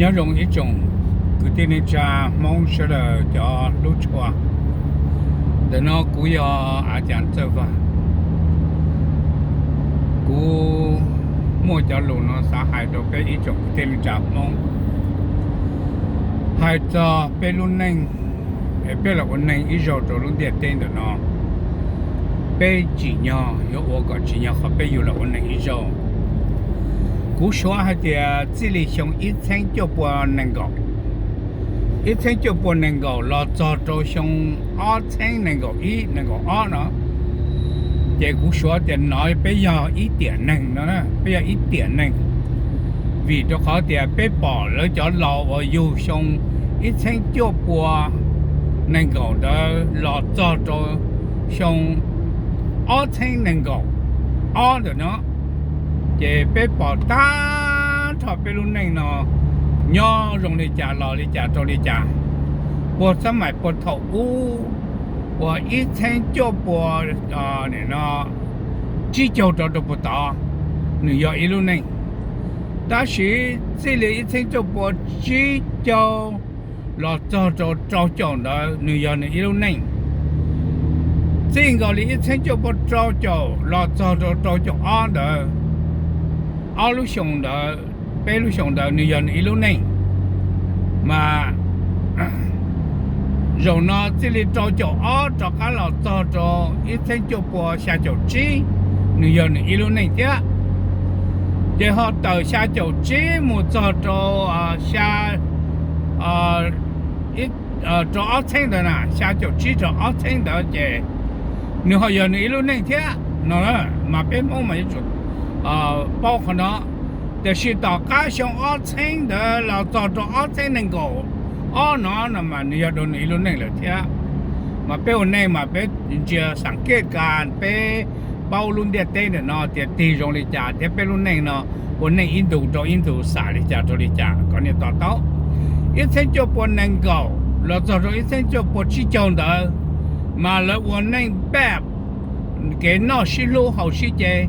nhớ dùng ít种cứ tên này cha mong sẽ là cho lúc chua để nó cũng có chẳng chơi vào cũng mua cho lũ nó xã hại được cái ít种tên này cha mong hai cho bên luôn nên bên là quân nên ít rồi rồi luôn điện tên được nó bên chỉ nhỏ有我个只nhỏ和bên有了quân nên ít rồi cú số hay thì chỉ là trong ít tháng cho bọn năng gạo ít tháng cho bọn năng gạo là cho trong 2 tháng năng gạo ít năng gạo 2 nữa thì cú số thì nói bây giờ ít tiền năng nữa bây giờ ít tiền năng vì cho họ thì bị bỏ lỡ cho lò và yêu trong ít tháng cho bọn năng gạo đó là cho trong 2 tháng năng gạo 2 nữa nó chế bé bỏ ta thọ bé luôn này nó nhỏ rong đi trả lò đi trả cho đi trả bỏ sắm mày bỏ thọ u bỏ ít tháng cho bỏ này nó chỉ cho được bỏ ta người giờ ít luôn này ta chỉ là ít tháng cho bỏ chỉ cho là cho đó người giờ này ít luôn này chính cái ít tháng cho bỏ cho là cho đó lúc xong đó, bé lúc xong đó, người dân ít lúc này mà rồi nó chỉ là cho cái là cho ít tháng cho bộ xa chỗ chi người dân ít lúc này chứ để họ tới xa chỗ chi một cho xa ít cho 2 tháng đó nè xa chỗ chi cho 2 tháng đó chứ người họ dân ít lúc này chứ nó mà bé mong mà chút bao khả nó để sử dụng các trong 2 tháng đó là cho 2 tháng năng gạo nó là mà nhiều đồ này luôn này là thế mà bé hôm nay mà bé chưa sáng kếtการbé bao luôn để tên để nó để tỷ trọng đi trả để bé luôn này nó hôm nay Indo xả đi trả cho đi trả còn nhiều tao ít tháng cho bọn năng gạo là cho ít tháng cho bọn chỉ trồng đó mà là hôm nay bé cái nó xí lô hậu xí chế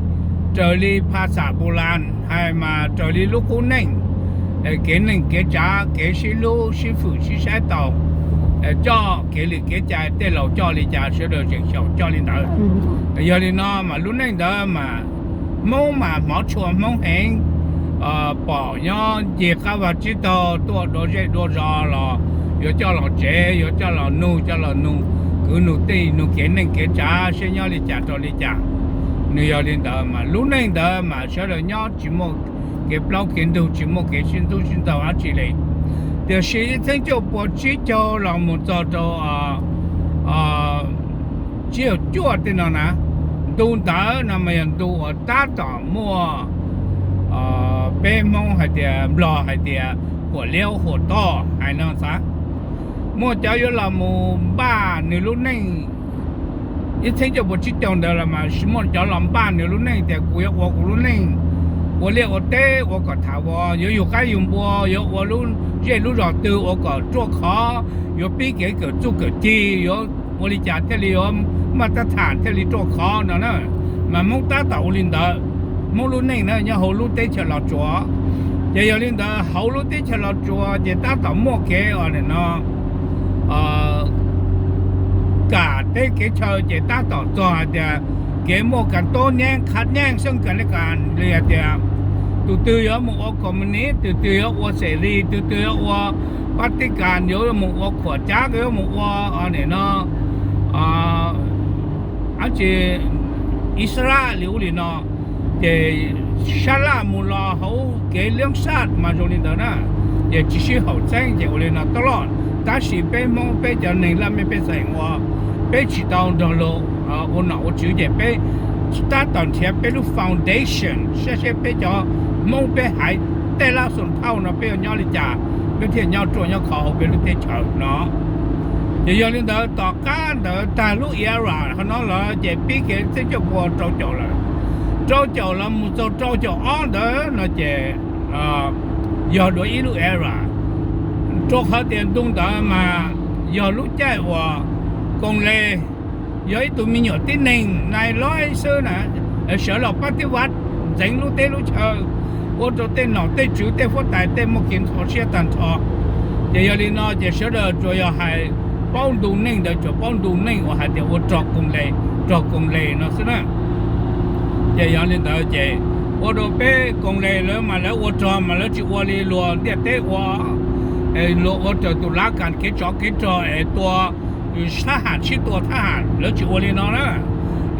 trở đi ภาษา โบราณ hay mà trở đi lúc cũ nền cái nền cái trả cái xí lô xí phụ xí xe tàu cho cái lì cái trả để lâu cho lì trả sẽ được chuyện xấu cho lì đỡ giờ thì nó mà lúc này đó mà mong mà mở chùa mong hẹn bỏ nhau gì cả và chỉ tao đồ dễ đồ rõ là giờ cho là chế giờ cho là nu cứ nu tì nu cái nền cái trả sẽ nhau lì trả cho lì trả người ở đến đó mà lúc này đó mà sẽ là nhau chỉ một cái bao kiến đồ chỉ một cái xin tàu ở chỉ này thì sĩ thành cho bộ chỉ cho là một cho chỉ ở chỗ thế nào nè đun đá nằm mà đun ở đá đỏ mua bê mông hay là lò hay là火料火刀还能啥mua cho yếu là một ba người lúc này ít thấy cho bộ chỉ trồng đó là mà một cho làm ban nhiều lúc này thì của lúc này của liệu ở tê của cả thảo có cái dùng bò có lúc dễ lúc rồi từ có chỗ khó có bí cái chỗ chi có đi trả theo liệu mà ta thản theo liệu chỗ khó nữa mà mong ta tạo lên đó mong lúc này nữa nhớ hậu lúc tê chờ lọt chúa thì giờ lên đó hậu lúc tê chờ lọt chúa thì ta tạo mua cái ở này nó cả cái chơi chỉ ta tạo cho thì cái một cái to nhang khát nhang xong cái này cái liền thì từ ở một ô communist từ ở ô sẽ đi từ ở ô Vatican ở một ô khỏa trác ở một ô ở này nó anh chị Israel liệu thì nó thì Salah một lò hậu cái lương sát mà rồi đến đó nè thì chỉ sử hậu tranh thì ở đây nó tao ta chỉ bé mong bé cho nên là mấy bé sai hoa bé chỉ tao đó lo ôn nào chịu vậy bé ta tận thiệt bé lúc foundation sẽ bé cho mong bé hayแต่ละส่วนเท่านะbé nhau đi trả bé thiệt nhau trộn nhau khó bé lúc thế chờ nó thì giờ nên đóต่อการđó ta lúc era nó là vậy bé cái sẽ cho bộ trâu chậu là một trâu chậu on đó nó vậy giờ đối ý lúc era cho họ tiền tung đó mà giờ lúc chạy qua công lệ với tụi mình nhỏ tin nền này nói xưa nè sợ là Txawjvaag dành lúc tết lúc chờ 我做电脑对主对负担对目前操些单操，也要哩呢，就晓得主要还帮助人的就帮助人，我还得我做工类呢是呢，也要哩呢就我都被工类了嘛了，我做嘛了就我哩罗的对我，罗我做ตุลาการกิจตัวทหารชื่อตัวทหารแล้ว就我哩呢了。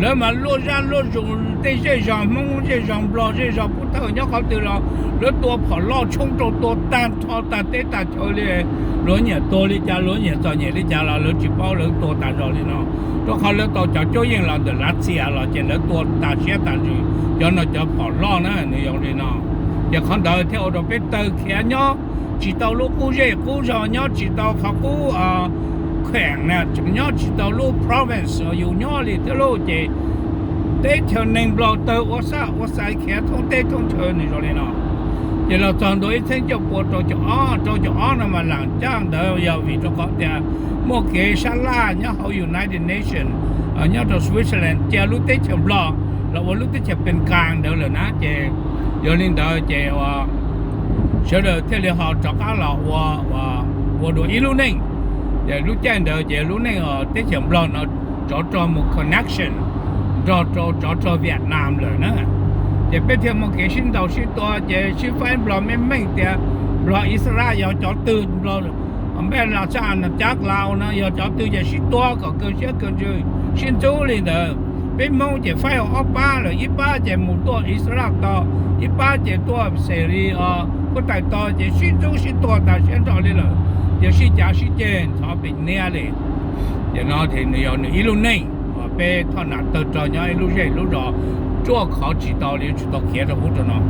แล้วมาลูกจ้างลูกจุงได้เจ้ามึงเจ้าปลอเจ้าพุทธเนี่ยเขาตื่นแล้วตัวผอล่อชงตัวตันทอตัดเตตัดเฉลี่ยล้วนเนี่ยตัวลิจ่าล้วนเนี่ยตอนเนี่ยลิจ่าเราแล้วจีบเป้าแล้วตัวตัดเราเลยเนาะตัวเขาแล้วตัวจะช่วยยังเราเดือดรัสเซียเราจะแล้วตัวตัดเสียตัดอยู่ย้อนเราจะผอล่อนะนี่อย่างนี้เนาะอย่าขันเดินเที่ยวเราไปเตะแขนเนาะจีตาลูกกู้เจ้กู้จอเนาะจีตาเขากู้แข่งเนี่ยจะย้อนจีตาลูก province อยู่ย้อนเลยที่ลูกเจเตะเชิญหนึ่งบล็อกเตอร์ว่าใส่แขนท่องเตะท่องเชิญนี่เราเลยเนาะเดี๋ยวเราตอนโดยเส้นจะปวดจะอ้อนั่นมาหลังจ้างเดี๋ยวยาววิจก็เดี๋ยวโมเกชาลาเนี่ยเขาอยู่ United Nations เนี่ยตัวสวิตเซอร์แลนด์เจ้าลูกเตะเชิญบล็อกเราว่าลูกเตะเชิญเป็นกลางเดี๋ยวเลยนะเจ้เดี๋ยวนี้เดี๋ยวเจ้ว่าเชื่อเดี๋ยวที่เราจับเราว่าดูอีลูกนึงเดี๋ยวลูกแจ้งเดี๋ยวเจ้ลูกนึงเตะเชิญบล็อกเนาะจอมุก connection จอเวียดนามเลยนะจะเป็นที่มุกเช่นเราชื่อตัวจะชื่อแฟนบล็อกไม่เดี๋ยวบล็อกอิสราเอลจอตื่นบล็อกแม่เราจะอ่านจากเรานะอย่าจอตื่นจะชื่อตัวก็เกินเชื่อเกินชื่อชื่อจูเลยเด้อเป็นมองจะไฟออกป้าเลยอีป้าจะหมู่ตัวอิสราต่ออีป้าจะตัวเสรีก็แต่ต่อจะชื่อจูชื่อตัวแต่เชื่อต่อเลยเลยจะชื่อจ่าชื่อเจนชอบเป็นเนี่ยเลยจะนอนที่นี่อย่างนี้ลูกนี่ไปท่านัดตัวจอยลูกเย่ลูกรอจ้วเขาจีตอเลยจีตอเขียนหูตัวน้อง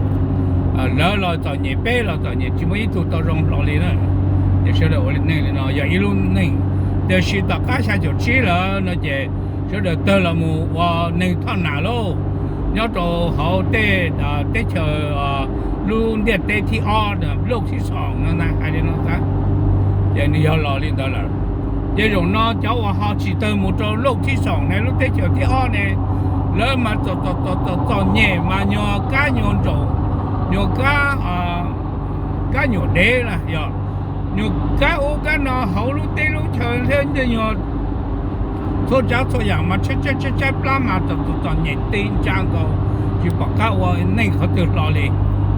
แล้วเราตอนนี้ไปเราตอนนี้จิไม่ถูกตัวรองเราเลยนะจะเชื่อได้ว่าเนี่ยเลยเนาะอย่างอีลูกนี่เดี๋ยวชีตอก้าชายจะชี้แล้วนะเจ้เชื่อได้เตอร์ละมูว่าในท่านัดโลเนี่ยตัวเขาเตะเชอลูกเด็ดเตะที่อ้อเนี่ยลูกที่สองนั่นนะอะไรนั่นซะอย่างนี้เราเล่นตลอดเดี๋ยวน้องเจ้าว่าเขาจีเตอร์มูตัวลูกที่สองในลูกเตะเชอที่อ้อเนี่ยแล้วมาตัวเนี่ยมาโยก้าโยนโจโยก้าโยเดล่ะโยก้าโอก้าเนาะเขาลูกเตะลูกเชอเล่นจะโยทุกเจ้าทุกอย่างมาเช็ดปลามาตัวเนี่ยตีนจางก็จีปากกาว่าในเขาตื่นรอเลย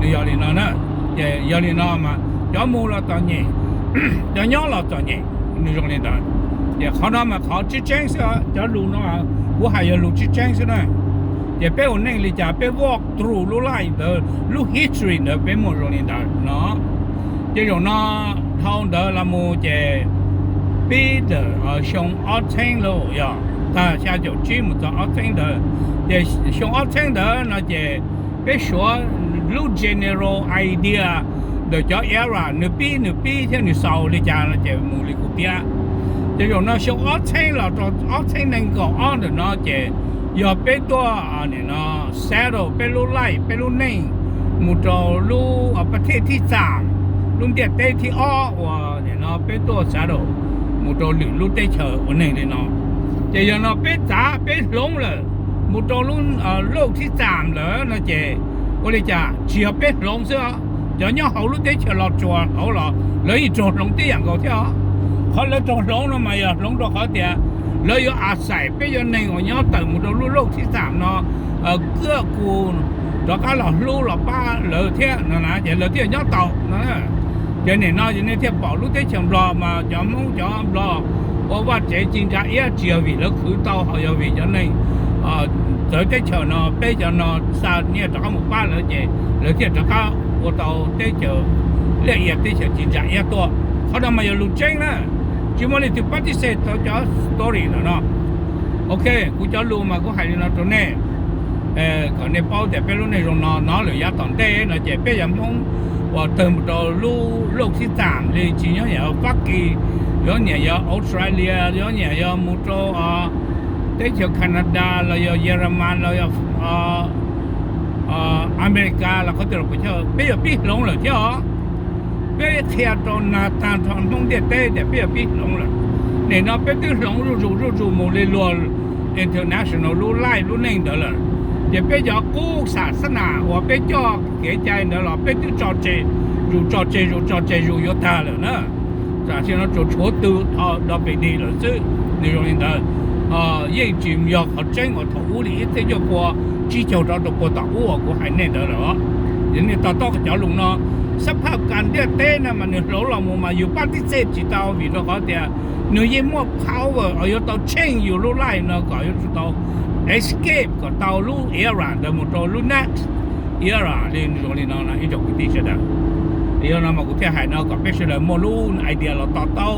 นี่อย่างนี้เนาะนะอย่างนี้เนาะมาเจ้ามูเราตัวเนี่ยเจ้าย่อเราตัวเนี่ยนี่ตรงนี้ได้เดี๋ยวเขาทำมาเขาชี้แจงสิเจ้าลูกเนาะ我还要录制讲是呢，也别我那里家别 walk through 录来的录 history 的别么容易的喏，这种呢，他的那么这别的像二千路呀，他下就专门做二千的，也像二千的那这别说录 general idea 的叫 era 你比像你少的家那这木里古边。这种呢，像二千了，到二千能够按的呢，这要别多呢，settle 别路来，别路内，木着路ประเทศที่สามลุงเด็ดเตที่อ้อว่าเนี่ยเนาะเป็นตัว settle 木着路เตเชอวันนี้เนาะ这样呢，别砸别弄了，木着路路ที่สาม了那这我哋讲只要别弄是啊，就要好路เตเชอเรา做好了，แล้วอี做弄เตอย่างก็เท่าเขาเลยต้องลงแล้วมาอย่าลงตัวเขาเดียวเลยอยู่อาศัยไปอยู่ในหัวย้อนตื่นมุดโลกที่สามเนาะเกื้อกูลตัวก็หล่อลูกหล่อป้าเหลือเที่ยนั่นนะอย่าเหลือเที่ยย้อนเต่านั่นนะอย่าเนี่ยเนาะอย่าเนี่ยเที่ยบอกลูกเที่ยเฉียงรอมาจอมงจอมรอเพราะว่าเจ๊จริงจะเอี้ยเจียววิแล้วคือเต่าเขาเจียววิจะในเจอเที่ยเฉียวเนาะไปจะเนาะซาเนี่ยตัวก็หมู่บ้านเลยเจ๊เหลือเที่ยตัวก็ว่าเต่าเที่ยเฉียวเรียกเอี้ยเที่ยเฉียวจริงจะเอี้ยตัวเขาทำมาอย่าลุกเจ๊งนะจิมอลิที่ปฏิเสธตัวจะสตอรี่แล้วเนาะโอเคกูจะรู้มากูให้เนาะตัวนี้ก่อนในเป้าแต่เป็นรุ่นในโรงนอนหรือยาตอนเต้เนาะเจ็บเป็นอย่างมงว่าเติมตัวลูกที่สามเลยจริงๆอย่างฟักกี้อย่างเนี่ยอย่างออสเตรเลียอย่างเนี่ยอย่างมุโตเตะจากแคนาดาแล้วอย่างเยอรมันแล้วอย่างอเมริกาแล้วเขาจะไปเที่ยวไปอย่างปีหลงเลยเที่ยวไปเที่ยวตอนนาตาตอนมงเด็ดเต้แต่ไปอย่างปีหลงเลยเนี่ยเนาะไปที่หลงรู้มูลเลยล้วน international รู้ไล่รู้เน่งเด้อเลย จะเป็นยากู้ศาสนาว่าเป็นยาเกใจเนี่ยเราเป็นตัวจอเจอยู่ยตาเลยนะจากที่เราจะชัวตัวเราไปดีเลยซึ่งในโรงเรียนยิ่งจิมยาเขาเจงว่าถูกลีที่จะพอจีเจ้าเราตัวต่อวัวกูหายแน่เด้อเหรออย่างนี้ต่อก็จะลงเนาะสภาพการเดียเต้นะมันเนี่ยเรามาอยู่ปฏิเสธจิตเอาวิโรเขาเดียเนื้อยิ่งมั่ว power เอาอยู่ตัวเชงอยู่รู้ไล่เนาะก็อยู่ตัว escape ก็ตัวรู้ era เดี๋ยวมันตัวรู้ next era เรื่องนี้ตรงนี้เนาะอีจงกุฏิเสด็จเดี๋ยวเรามากุฏิหายเนาะก็เป็นเสด็จโมลูนไอเดียเราต่อ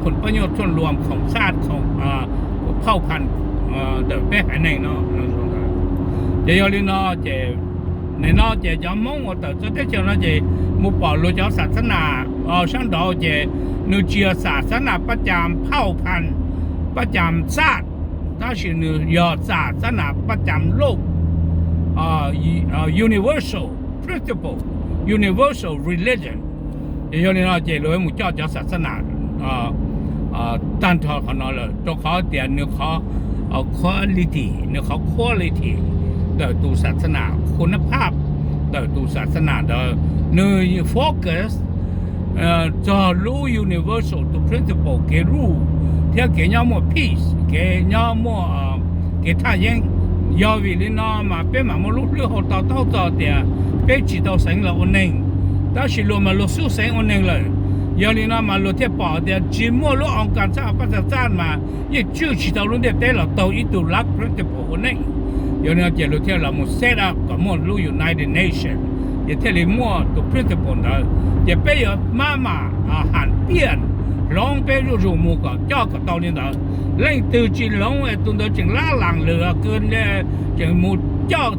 ผลประโยชน์ส่วนรวมของชาติของเผ่าพันธุ์เดี๋ยวเป็นหายแน่เนาะเดี๋ยวนี้เนาะจะในนอกจากจะมองว่าแต่จะได้เจอเนาะจะมุปอรู้จักศาสนาช่างดาวจะนึกเชื่อศาสนาประจำเผ่าพันธุ์ประจำชาติถ้าชื่อนึกยอดศาสนาประจำโลกuniversal principle universal religion เดี๋ยวนี้เนาะจะรู้ว่ามุจจะศาสนาตั้งทอเขาเนาะเลยตัวเขาเดี๋ยวนึกเขาquality นึกเขา qualityเดี๋ยวดูศาสนาคุณภาพเดี๋ยวดูศาสนาเดี๋ยวเนื้อโฟกัสจะรู้ universal ตัว principle เกี่ยวรู้ที่เกี่ยวกับ peace เกี่ยวกับเกี่ยวกับยังยาวิลินามาเป็นมาไม่รู้เรื่องต่อเดี๋ยวเป็นจิตเอาสิ่งละวันหนึ่งแต่สิรู้มารู้สิ่งวันหนึ่งเลยยาลินามารู้ที่ป่าเดี๋ยวจิมว่ารู้องค์การสร้างประชาชาติมายิ่งจู่จิตเอารู้เดี๋ยวได้ละตัวอีตัวรัก principle วันหนึ่ง有呢，这路天了，我 set up 个么路 United Nation， 也天里么都 principle 的，也别有妈妈喊变，龙别入么个，叫个道理的，人都只龙诶，懂得正拉浪了，跟咧正么叫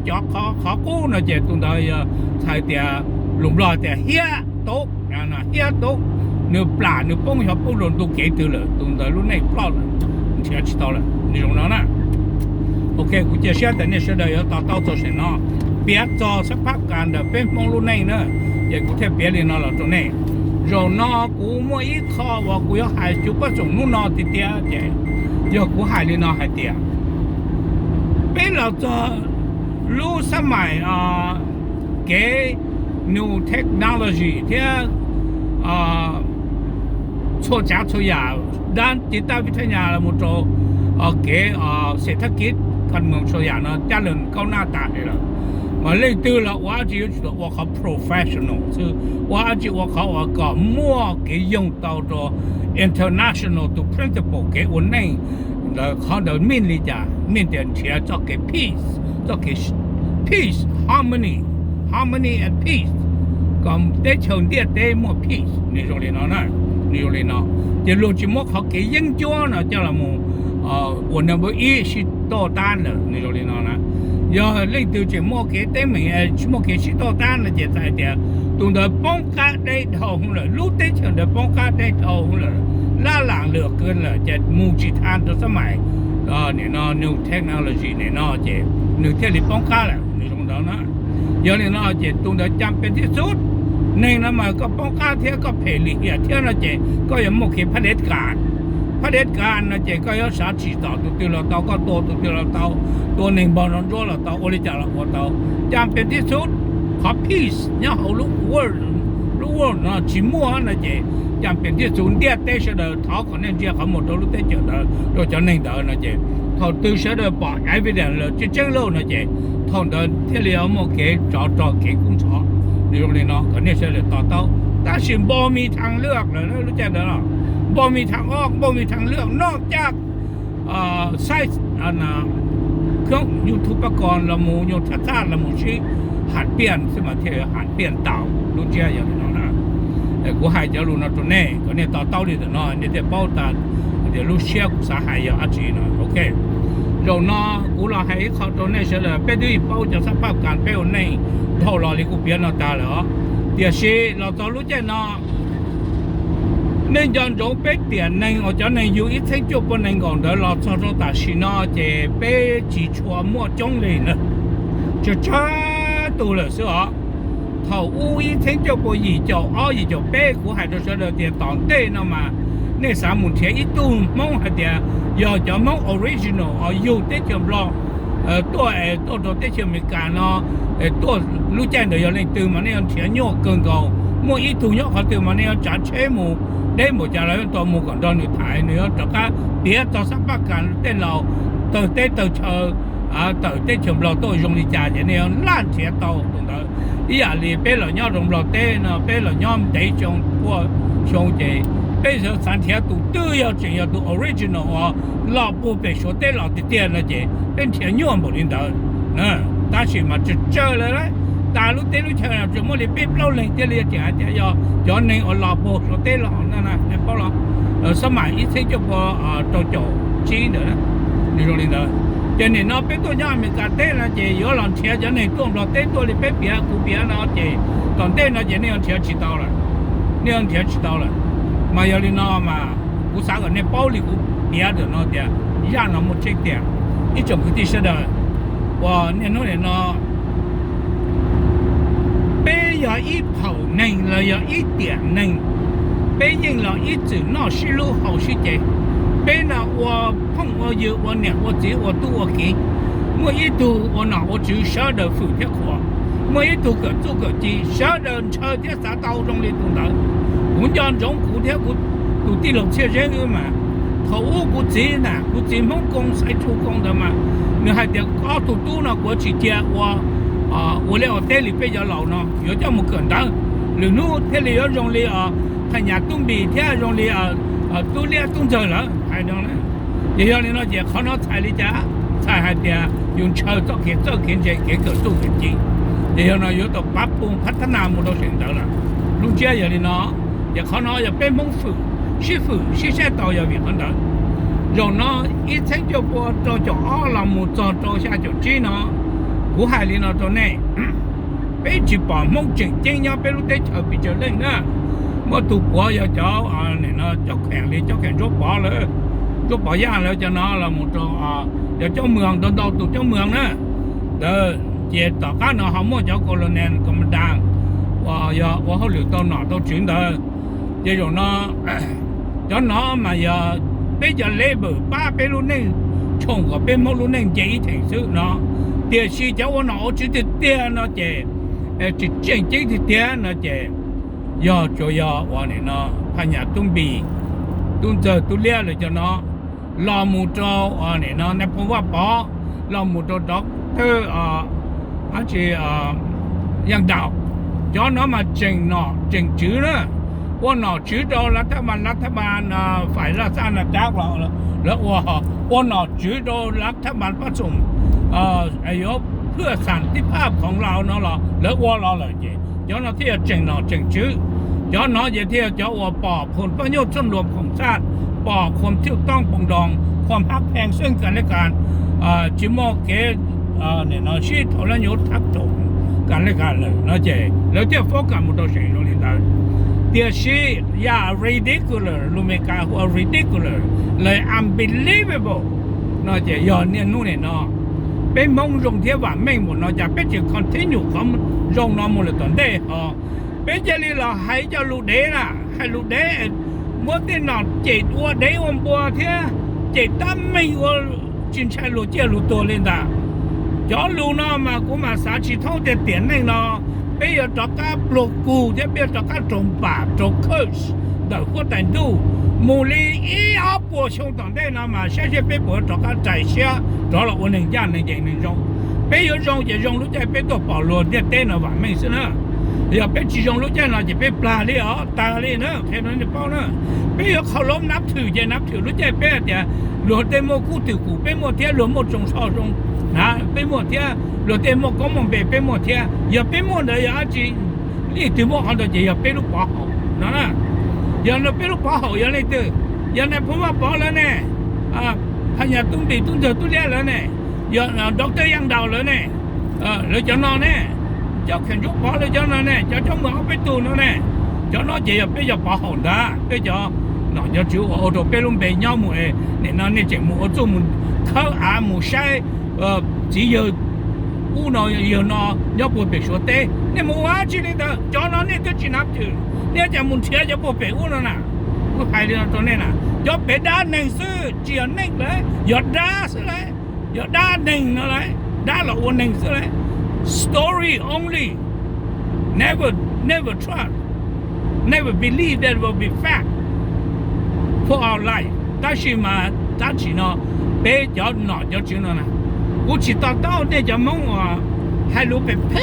考古呢，这懂得呀，才的龙来的遐多，啊那遐多，你ปลา你蹦下蹦龙都给得了，懂得路内ปลา了，你听知道了，你懂了呢？โอเคกูจะเชื่อแต่เนี่ยเชื่อได้ต่อตัวเสร็จเนาะเปียจอสภาพการเดินเป็นมองรู้ในเนอะอย่างกูเทียบเปียเลยเนาะเราตรงนี้เราเนาะกูมั่วอีกข้อว่ากูอยากหายจุดประสงค์นู่นเนาะติดเดียเจ้อยากกูหายเลยเนาะหายเดียเป็นเราจะรู้สมัยเก๋ new technology ที่Txawjvaagด้านจิตวิทยาละมุโตเก๋เศรษฐกิจการเมืองโซยานะเจริญก้าวหน้าตาเลยล่ะมาเลยตื่นละว่าจะอยู่ว่าเขา professional คือว่าจะว่าเขาก็มั่วเกี่ยงต่อตัว international ตัว principle เกี่ยวันนี้แล้วเขาเดินมินเลยจ้ะมินเดินเชียร์จะเกี่ย peace จะเกี่ย peace harmony and peace ก็ได้เชิงเดียดได้มั่ว peace นี่ตรงนี้เนาะนะนี่ตรงนี้เนาะจะรู้จิมั่วเขาเกี่ยยังจ้วนะเจ้าละมู我那不也是到单了，你说的孬呢？要类都这么给对面么给是到单了，这才的，懂得帮家ได้ทอง了，路ได้เชิง的帮家ได้ทอง了，拉浪了跟了，这目前谈的สมัย你那 new technology 你那这 new 这里帮家了，你懂得呢？要你那这懂得จำเป็นที่สุดในนั้นมาก็ป้องกันเที่ยก็เพลียเที่ยนั่นเจก็ยังมุขเผด็จการเผด็จการนะเจก็ยังสาธิตตัวเราเตาก็ตัวเราเตาตัวหนึ่งบอลเราเราเตาโอริจาเราเตาจำเป็นที่สุดขอ peace เนี่ยเขารู้ world นะจิมัวนะเจจำเป็นที่สุดเดียเตชเดอร์เขาคนนี้เจ้าเขาหมดเราเตชเดอร์เราจะหนึ่งเดอร์นะเจเขาตื่นเช้าเดอร์บอก evidence เลยจะเจ้าเรานะเจทองเดินที่เรียกว่าเก๋จ่อเก๋กุ้งช้อนี่ตรงนี้เนาะก็เนี่ยเฉลี่ยต่อแต่สิ่งบ่มีทางเลือกเลยนะรู้จักเด้อบ่มีทางออกบ่มีทางเลือกนอกจากไซส์เครื่องยูทูปกรณ์ละมูโยธาละมูชีหัดเปลี่ยนสมาธิหัดเปลี่ยนเต่ารู้จักอย่างนี้เนาะแต่กูหายจะรู้นะตัวนี้ก็เนี่ยต่อเลยเนาะเนี่ยจะเป้าตาเดี๋ยวรู้เชี่ยวสาหายอย่างอาจีเนาะโอเคเราเนาะกูเราให้เขาตัวนี้เฉลี่ยไปด้วยเป้าจะสภาพการเป้าในเท่าเราเลยกูเปลี่ยนตาเหรอเดี๋ยวสิเราต้องรู้จักเนาะในย้อนจงเป็นเปลี่ยนใน我讲ในอยู่อีกทั้งจุดบนในก่อนเดี๋ยวเราต้องตัดสินเนาะจะเป็นจีชัวมั่วจงเลยนะจะช้าตัวเลยสิอ๋อถ้าอู้อีกทั้งจุดบนอีจอีจเป็นกูให้ตัวเฉลี่ยเดี๋ยวตอนเต้เนาะมาในสามหมุนเทียอีตุ้มมองให้เดี๋ยวอยากจะมอง original อยู่ได้จำลอง ตัวที่เมีการเนาะตัวรู้แจ้งเดี๋ยวเลยตื่นมาเนี่ยเทียนโยกเกินเก่ามั่วอีถุงโยกเขาตื่นมาเนี่ยจัดเช้หมูได้หมดจะแล้วตัวหมูก่อนตอนนี้ถ่ายเนี่ยจากการเดี๋ยวต่อสักพักกันเต้นเราตัวเต้ตัวเชอตัวเต้ชมเราตัว用力加的那样烂钱刀懂得伊呀里被了鸟用เราเต้เนาะ被了鸟得上我上的被着三天都要这样都 original 啊老不被说对老的店了的变天鸟不领导但是嘛就这了嘞大陆对路车怎么的被不了人这里讲的要能我老不说对了那不了สมัย一次就不到九几的了你说领导cho nên nó biết tôi nhớ mình cả tết là chỉ có lần chia cho nên tôi lo tết tôi đi biết bia cụ bia nó chỉ còn tết nó chỉ nên chia chỉ tao rồi nên chia chỉ tao rồi mà giờ đi nó mà cụ sáng ở nên bao lì cụ bia được nó thì ra nó một chiếc tiền ít chồng cái gì đó và nên nó bây giờ ít hậu nên là giờ ít tiền nên bây giờ là ít chữ nó是路好是这别呢，我碰我有我念我接我读我给，我一读我拿我就晓得付贴款，我一读个做个的，晓得车贴啥当中的东西，我讲中古贴古读第六千人个嘛，头我古接呢，古接梦公才出工的嘛，你还得搞读呢过去接我连我店里比较老呢，有这么简单，例如店里要用的看人东北贴用的都练动作了，还能呢？也要你那些看到菜里家，菜还得用车做这给个做给进，也要呢有到八步พัฒนาหมดเรา选择了，路街也的呢，也看到也被蒙富，现在都要变很大，然后一层就不做二郎木做下就这呢，古海里呢做呢，被去把蒙正要被路得车比较冷呢。mà tụ quá giờ cháu này nó cháu kẹn chốt bỏ ra rồi cho nó là một trò giờ cháu mường đâu tụ cháu mường nữa đó chỉ tỏ cá nó không muốn cháu colonel commandant và giờ họ liệu tao nọ tao chuyển đời giờ rồi nó cho nó mà giờ bây giờ labor ba bên luôn nên trồng ở bên một luôn nên dễ thành sự nó tiền si cháu nó chỉ tiền nó chỉ tiền thì tiền nó chỉ giờ cho giờวันนี้เนาะพญาตุ้งบีตุ้งเจอตุ้งเลี้ยเลยจะเนาะรอมูโจวันนี้เนาะในผมว่าปอรอมูโจด็อกเตอร์อาชียังดาวย้อนเนาะมาเจ๋งเนาะเจ๋งจื้อเนาะว่าเนาะจื้อโดรัฐบาลฝ่ายราชการจ้างเราแล้วว่าเนาะจื้อโดรัฐบาลผสมไอ้ยกเพื่อสันติภาพของเราเนาะแล้วว่าเราเลยเจย้อนที่เจ๋งเนาะเจ๋งจื้อย้อนเนาะอย่างที่จะว่าปอผลประโยชน์ส่วนรวมของชาติปอความถูกต้องปองดองความพักแพงซึ่งกันและกันจิมอเกเนี่ยเนาะชีทรยศทักถมกันและกันเลยเนาะเจ๋แล้วที่โฟกัสมุดเฉยโนลินดาเดี๋ยวชีอย่า ridiculous รู้ไหมกันว่า ridiculous เลย unbelievable เนาะเจ๋ย้อนเนี่ยนู่นเนี่ยเนาะเป็นมงรงเทียบว่าไม่หมดเนาะจะเป็นจะ continue ของรงน้ำมูลตอนได้เป็นจะลีเราให้เจ้าลูกเด้น่ะให้ลูกเด้เมื่อที่นอนเจ็ดวัวเด้วันบัวเทียเจ็ดตั้มไม่วัวจินใช้ลูกเจ้าลูกตัวเลยนะย้อนลูกเนาะมากูมาสาธิตท่องเตียนเนาะไปเอาจากการปลุกกูจะไปเอาจากการจงบาปจงคิชเดี๋ยวก็แต่งดูมูลีอีอาปัวชงตอนได้นะมาใช้ไปปัวจากการใจเสียรอเราวันหนึ่งย่านหนึ่งอย่างหนึ่งจงไปเอาจงจะจงรู้ใจไปตัวเปล่าโลดเต้นเอาว่าไม่ใช่นะอย่าไปจีจงรู้ใจเราจะไปปลาเลยตาเลยนะแค่นั้นจะเปล่านะไปเอาเขาล้มนับถือจะนับถือรู้ใจไปแต่หลวงเต็มโมกูถือกูเป็นโมเทียหลวงโมจงชอบจงนะเป็นโมเทียหลวงเต็มโมก็มองเป็นโมเทียอย่าเป็นโมเลยอย่าจีนี่ถือโมเขาจะอย่าเป็นลูกป่าเขานะอย่าเราเป็นลูกป่าเขาอย่าเลยตื้ออย่าในผมว่าป่าแล้วเนี่ยพญาตุ้งบีตุ้งเจอตุ้งเลี้ยแล้วเนี่ยอย่าด็อกเตอร์ยังดาวแล้วเนี่ยแล้วจะนอนเนี่ยเจ้าแข่งยกป่าเลยเจ้านั่นเนี่ยเจ้าจ้องมือเอาไปตู้นั่นเนี่ยเจ้าน้อยจะเป็นเจ้าป่าหงดาเป็นเจ้าเนาะเจ้าจู่เอาตัวเป็นลุงเป็นย่อมือเนี่ยนั่นเนี่ยเจ้ามือเอาตัวมือเขามือใช้只有乌脑有脑要不别说的你没话去的叫那你都去哪去你讲门车就不别乌了呐我拍的到那啦要别打能事只要能来要打是来 giờ đa nền nó đấy đa là ổn nền rồi đấy story only never trust never believe that will be fact for our life 但是嘛但是呢别叫哪叫就那我去到那叫梦啊还路被拍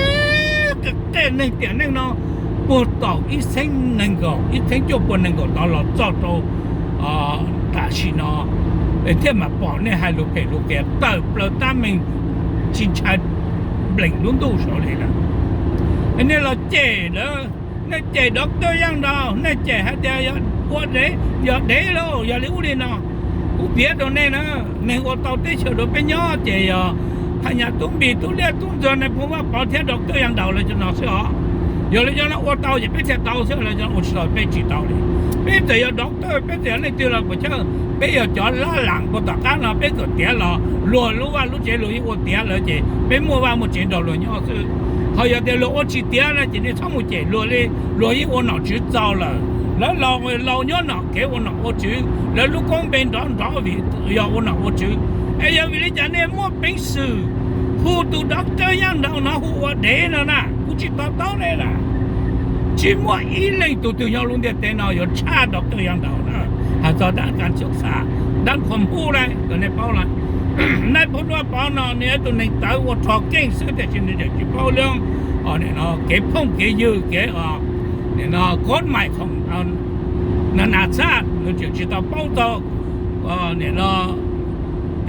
个那点那呢不到一生能够一生就不能够到了找到但是呢天嘛保那还路被路给到了他们警察领轮都手里了那了这了那这doctor yang đó那这还得要我得要得咯要留的呢我别的那我到底去了被鸟这呀他家东北都来东这那不嘛保天doctor yang đó了就那是啊有了叫那我到也别再到去了叫我知道被知道的别这要doctor别这那对了不叫别要叫拉郎不打干了别个跌了落路啊路这路一我跌了这别莫话没见到了你要是好有的路我去跌了今天上午这路哩路一我哪知道了แล้วเราเนี่ยนะแกวันน่ะ我知แล้วลูกกงเป็นดอนดอวิยาวันน่ะ我知ไอ้ยาวิลิจาเนี่ยมั่วเป็นสื่อผู้ดูด็อกเตอร์ยังดาวนะหัวเดนนะกูจิตต่อเลยล่ะจิมั่วอีเล่ตัวยังลุงเดียเต้นเอาอยู่ชาด็อกเตอร์ยังดาวนะหาต่อด้านการศึกษาด้านความรู้เลยก็ในเป้าละในพูดว่าเป้าเนาะเนี่ยตัวในตาว่าทอเก่งสุดแต่ชิ้นนี้จะเป้าเรื่องเนี่ยเนาะเก็บพุ่งเก็บยืดเก็บเนี่ยนะกฎหมายของนานาชาติเราจะ知道报道เนี่ยนะ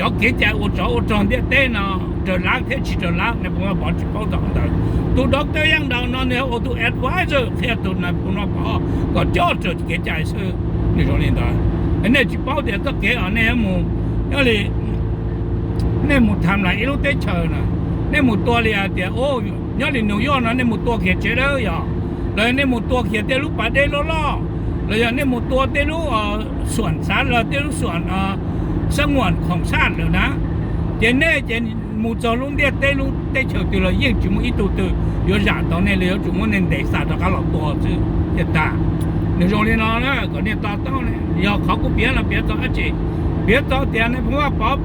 要给在我装的对呢这拉开去这拉那不要跑去报道的都doctor样的呢我都 advisor 开都那不能跑个教授给在是那种领导那去报的都给那么要哩那么ทำอะไร一路在车呢那么多了的哦要哩纽约呢那么多给接了呀เลยในหมู่ตัวเขียนเตลูป่าเดลูล่อเลยในหมู่ตัวเตลูส่วนสารเลยเตลูส่วนสงวนของชาติเลยนะเจนเน่เจนหมู่จอลุงเดียเตลูเตเฉยตัวเลยยิ่งจุ่มอีตัวตัว有染到那里有จุ่ม那得啥都搞老多是也大那种的呢个那大到呢要考过别了别找而且别找点呢เพราะว่าป๊อป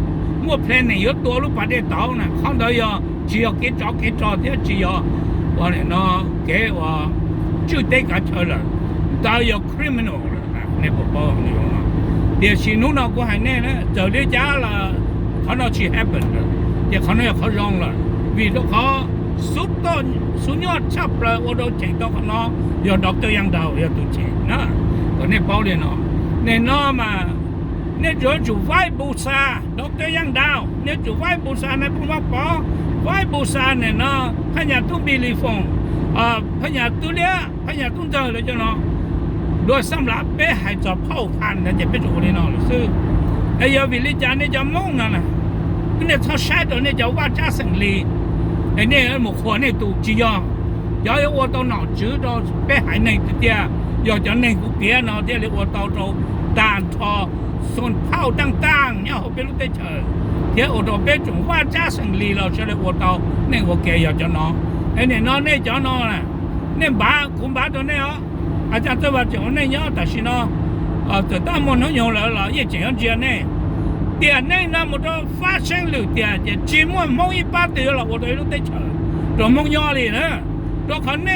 มั่วเพลนเนี่ย有ตัวลูกป่าเดต่อนะข้างเดียว只要给找เดี๋ยว只要ว่าเนี่ยเนาะแกว่า就得干车了，都要 criminal 了，那不包你懂吗？但是侬那个还呢，走的家了，可能去 happen 了，也可能要考上了，为了考สุดยอดชับเลย我都见到可能要doctor样到要多钱นะก็เนี่ย包的เนาะเนี่ยเนาะมาเนี่ยจะไว้บูชา doctor ยังดาวเนี่ยจะไว้บูชาในพวกปอไว้บูชาเนี่ยเนาะพญาตุ้มบิลีฟงพญาตุเลียพญาตุ้งเจอเลยจ้ะเนาะโดยสำหรับเป้ให้จะเผาพันธุ์จะเป็นตัวนี้เนาะซึ่งไอ้ยาวิลิจานี่จะมองนั่นนะเนี่ยเขาใช้ตัวนี้จะว่าจ้าสังลีไอ้เนี่ยหมู่คนเนี่ยตัวจียอยากว่าตัวหนอจืดตัวเป้ให้ในตัวเดียอยากจะในกูเปียเนาะเดี๋ยวเรียกว่าตัวด่านทอส่วนเผาต่างๆเนี่ยเขาเป็นรู้ได้เฉยเดี๋ยวตัวเป้จงว่าจ้าสังลีเราจะเรียกว่าตัวเนี่ยว่าแกอยากจะเนาะไอ้เนี่ยน้องเนี่ยจ้าน้องน่ะเนี่ยบ้าคุณบ้าตัวเนี่ยอาจารย์ตัวบ้าจ้าเนี่ยแต่是呢这大门能用了也这样子呢店内那么多发生了店这寂寞某一把对了我都有得吃这梦药里呢这看呢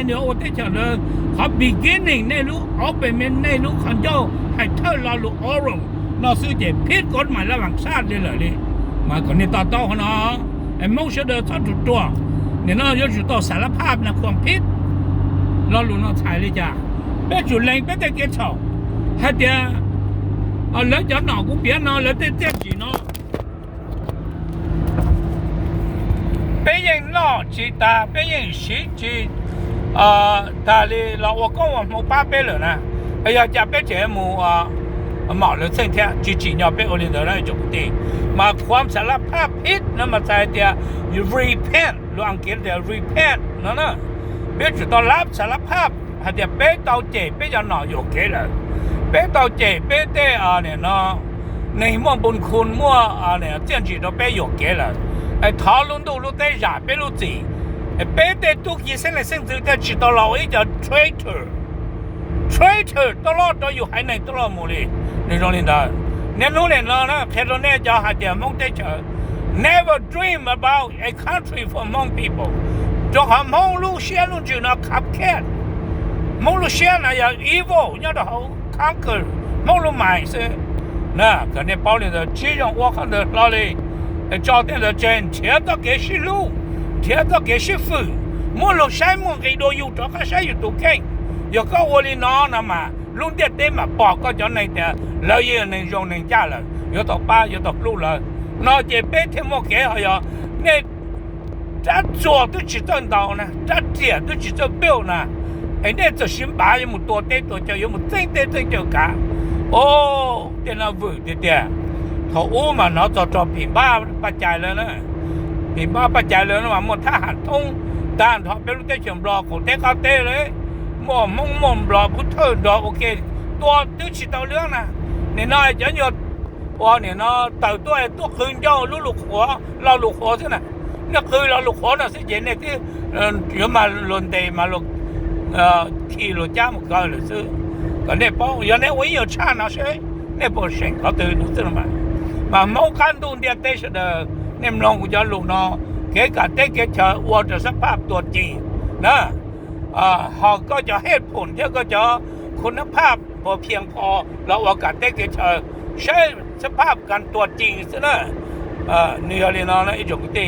呢我得吃了他 beginning 那路后边面那路看到还特了路 oral 那是这ผิดกฎหมายระหว่างชาติเลยมาคนนี้ต่อเนาะไอ้มุ่งเสด็จทุกตัวเนี่ยเราจะจุดต่อสารภาพนะความผิดเรารู้เราใช้เลยจ้ะเป็นจุดแรงเป็นแต่เกี่ยวให้เดี๋ยวแล้วจะหนอกูเปลี่ยนเนาะแล้วเจ๊จีเนาะเป็นยังนอจีตาเป็นยังสีจีตาลีเรา我跟我们爸辈了呢哎呀家辈节目หมอเลยเส้นเทียจีเนี่ยเป็นโอลิมปิกได้จุดดีมาความสารภาพผิดนั่นมาใจเดียว repent หรืออังกฤษเดียว repent นั่นน่ะเบี้ยจุดตอนรับสารภาพให้เดียวเบี้ยเตาเจ็บเบี้ยจะหน่ออยู่เกลือเบี้ยเตาเจ็บเบี้ยเตะเนี่ยเนาะในมั่วบุญคุณมั่วเนี่ยเจ้าจีเราเบี้ยอยู่เกลือไอ้ท้อลุ้นดูลุ้นได้ยาเบี้ยลุ้นจีไอ้เบี้ยเตะทุกยี่เส้นเลยเส้นจีแต่จีตเราไอ้จะ traitor ตลอดอยู่ให้ในตลอดหมดเลยในโรงเรียนได้เนี่ยนู้นเนี่ยนะแค่ตรงนี้จะหาเดียวมองได้เฉย never dream about a country for Hmong people จงหาหมองลูเชียลูจูนะขับแค่หมองลูเชียนะอย่า evil เนี่ยเรา conquer หมองลูใหม่สินะก็เนี่ย包里的这种我看的老嘞招待的真钱都给是路钱都给是富หมองลูใช้หมอง给多有这个ใช้อยู่ตัวแข่งอย่าก็วันนี้น้องนะมาลุงเด็ดเต็มมาบอกก็จะในแต่เราเยอะในโรงในจ้าเลยอย่าต่อป้าอย่าต่อลูกเลยนอกจากเป็นที่หมองแก่เหรอเนี่ยจะ做都只挣到呢，这借都只挣表呢，哎，那这新巴有么多得多叫有么真得真叫干，哦，在那问对对，他我嘛那做平巴不จ่าย了呢，平巴不จ่าย了呢嘛，么他หัน通，但他别รู้ได้เชื่อมรอของแต่เขาเต้เลยมองรอพุทธรอโอเคตัว都知道เรื่องนะเนี่ยน้อยจะหยุดว่าเนี่ยน้อเต่าตัวคืนเจ้าลูกหัวเราลูกหัวใช่ไหม那คือเราลูกขอน่ะสิเจนเนี่ยที่อยู่มาลนเดมาลูกที่ลูกจ้ามก็เลยซื้อก็เนี่ยพออย่างนี้วัน有差那些เนี่ยพอเสียงเขาตื่นใช่ไหมมาหมอคันดูเดียเตชเดเนี่ยลองกูจะลูกน้องเกี่ยกับเด็กเฉยว่าจะสภาพตัวจริงนะเขาก็จะเหตุผลที่ก็จะคุณภาพพอเพียงพอเราว่ากับเด็กเฉยใช้สภาพการตัวจริงใช่ไหมเนี่ยเลยน้องนะ一种的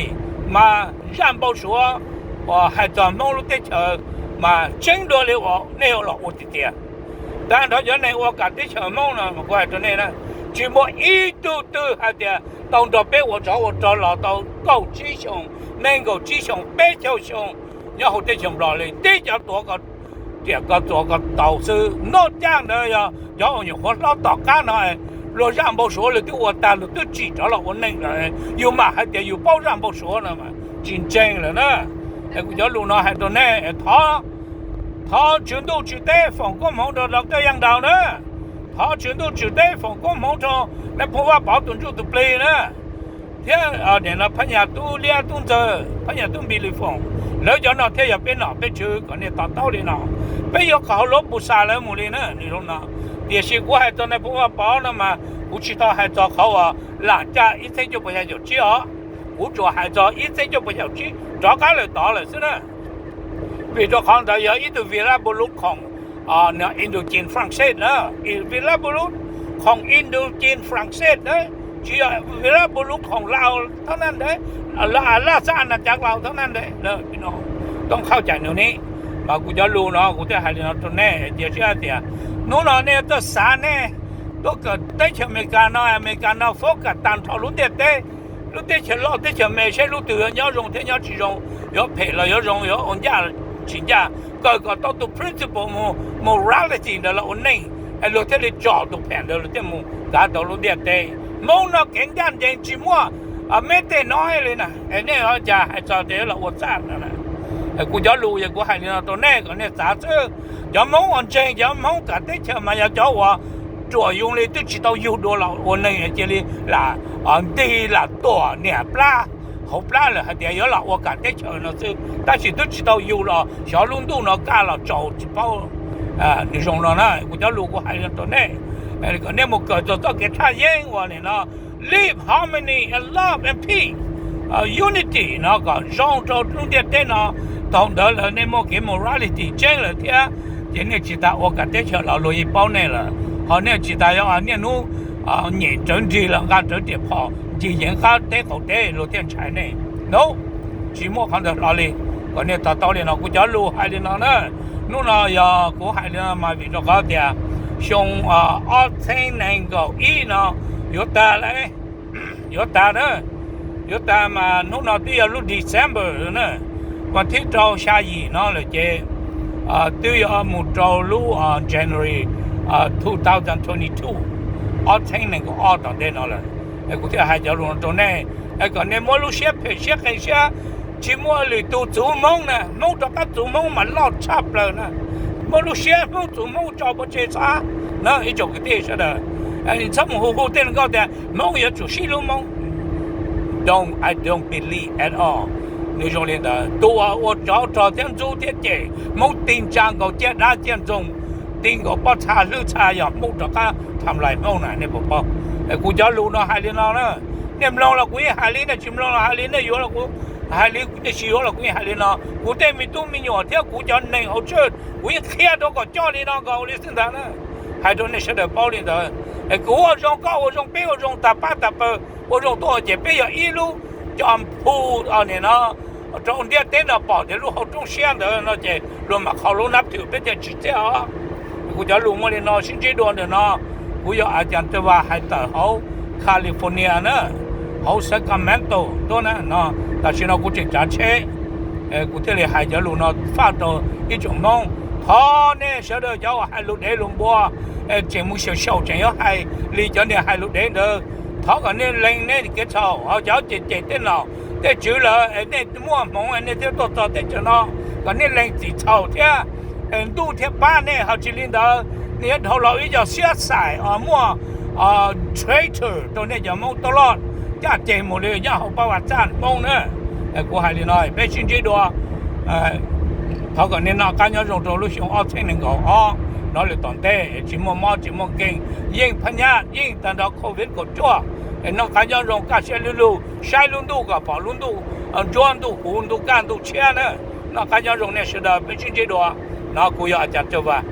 嘛，然后说，我还在忙碌的车，嘛，真多的我没有了我的爹，但他原来我干的车忙了，我怪着那呢，只么一都还的，当着被我找老到高智商，能够智商白条上，然后的上不来，这叫多个，这个做个导师，那这样的呀，然后你和老大干了。若让不说了，对我大了都记着了，我弄了，有嘛还得有保让不说了嘛，真正了呢。哎，我叫路呢还多呢，他全都只带放过忙着，老这样道呢，他全都只带放过忙着，那不话保准就都play呢。天啊，你那朋友都俩动着，朋友都没里放，แล้วจะ那天也别那别去，可能打到的呢，别要考了不杀了么的呢，你说呢？也是我还在那不话包了嘛，我知道还在考啊，人家一天就不要就知啊，我做还在一天就不要知，早干了到了是呢。比如看到有一度维拉布鲁ของ那印度จีนฝรั่งเศสนะ维拉布鲁ของอินโดจีนฝรั่งเศสนะ只有维拉布鲁ของเราเท่านั้นเลยราชอาณาจักรเราเท่านั้นเลยนะพี่น้องต้องเข้าใจตรงนี้มากูจะรู้เนาะกูจะให้เราตรงนี้เดี๋ยวเชื่อเดี๋ยวนู้นเนี่ยตัวสารเนี่ยตัวเกิดได้เชื่ออเมริกาเนาะโฟกัสตันทอรู้เด็ดเต้รู้เด็ดเชื่อเราเด็ดเชื่อไม่ใช่รู้ตื่น要用天要去用要赔了要用要on价请假ก็ต้องตัว principle morality 的了onนี่ไอ้รู้ที่เราจ่อตัวแผ่นเดียวรู้ที่มึงการตัวรู้เด็ดเต้มึงเนาะเก่งจังจริงจิมัวไม่เต้น้อยเลยนะไอ้เนี่ยเขาจะให้จ่อเดี๋ยวเราอดซ่านะกูจะรู้อย่างกูให้เราตัวนี้ก็เนี่ยสาธุ要么我真要么干的车嘛要叫我作用的都知道有多了，我那个这里啦地啦多年不啦，好不啦了还得有了，我干的车那是，但是都知道有了，小龙洞那干了早就包你说了呢，我叫路过还是多呢，个那么个就到给他演我呢，live harmony and love and peace unity 那个让着中间的呢，懂得了那么给 morality 真了的。今年其他我感觉起老罗一包内了，好呢，其他要年นู้年整体了，按整体跑，今年他得好得罗天才呢，no，寂寞看到哪里？我呢到了呢，我家路海里呢，นู่น要我海里呢嘛，比如讲的，像2000年个一呢，有大嘞，有大呢，有大嘛，นู่นที่要录 December 呢，วันที่เราชายีเนาะเลยเจตัวมุดเราลู่ January 20222000年个ตอนเดือนนั่นไอ้กูที่ให้จะรู้ตรงนี้ไอ้ก็เนี่ยมัวรู้เสียเพเสียกันเสียชิมัวเลยตัวจูมงนะมงตัวก็จูมงมันลอดชับเลยนะมัวรู้เสียมงจูมงจอบเจษานะไอ้จบก็ที่ใช่ไหมไอ้สมหูเต้นก็แต่มงอย่าจูชิลุมง I don't believe at all你说的ตัว我找天主天界冇定章个接那建中定个不差路差呀冇这个ทำไร冇นะเนี่ยผมบอกไอ้กูจะรู้เนาะให้เนาะนะ เนี่ยมลองละกูหาลีเนี่ยจิมลองละหาลีเนี่ยอยู่ละกูหาลีกูจะชิวละกูหาลีเนาะกูแต่มีตู้มีหยอดเที่ยวกูจะหนึ่งเอาเชิดกูเคลียร์ตัวก็จ่อลีเนาะก็เอาลีสิ่งนั้นนะ还多那些的包里的，我种高我种北我种大巴大巴，我种多些北要一路叫铺啊你呢，种点点的包的路好种线的那些路嘛靠路那头别的直接啊，我叫路么的呢，新阶段的呢，我要阿讲对吧？还得好California呢，好 Sacramento 多呢呢，但是呢我这驾车，我这里还叫路呢发到一种弄。他呢，晓得叫我海陆地龙波，节目小镇要海，离着呢海陆地的，他个呢零呢个操，好叫这电脑，这久了，那莫忙那这多多的着呢，个呢零字操的，都贴板呢，好只领导，你头老一叫小赛啊莫traitor 都那叫冇ตลอด，加节目เลย要好把我赞帮呢，过海里呢，别心这多，他个呢，干要用着路上二千能够啊，哪里当地，怎么忙怎么干，因朋友因等到 COVID 个做，那干要用干些路，晒路都个，跑路都，转都混都干都钱呢，那干要用呢是的，不是这多，那กู要讲这吧。